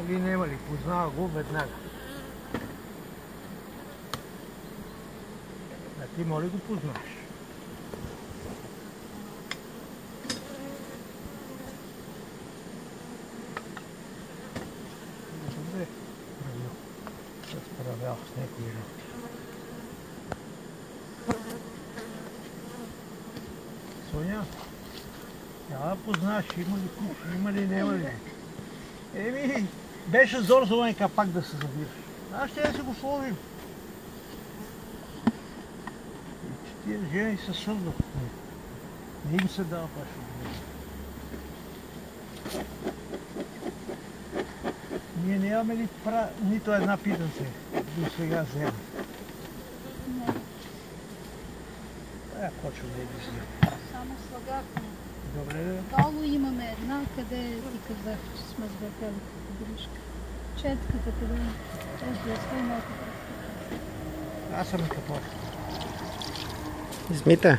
ли нема ли? Познава го веднага. А ти моли го познаваш. Добре, разправял с някои работи. Соня, трябва да познаваш, има ли, нема ли? Еми, беше зор за онай капак да се забираш. Аз ще да си го сложим. И че тия жени се сърдат. Не им се дава баш от. Ние нямаме ли нито една питанце до сега взема? Не. Почва да ги взема. Само слагахме. Добре, да. Долу имаме една, къде ти казах, че сме сбъркали погрешка. Четката, къде е блеска и малко. Аз съм капот. Измита.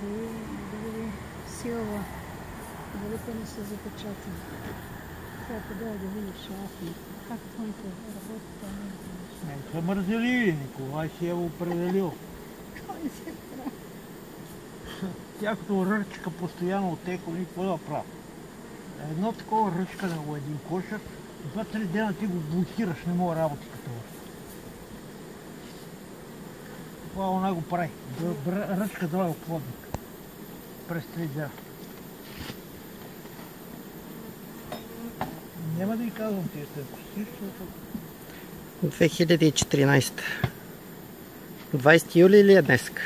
Дали сила, дали те не са запечатани. Сега къде да видиш шафни. Как твоите работи там не знаеш? Не са мързеливи, Николай си е определил. Кой се прави? Тя като ръчка постоянно отеко, никой да прави. Едно такова ръчкане в един кошък, 2-3 дена ти го блокираш, не мога работи като това. Това она го прави. Ръчка дава плодник. През 3 дена. Няма да ви казвам тия тънкости, защото... 2014. 20 юли или е днеска?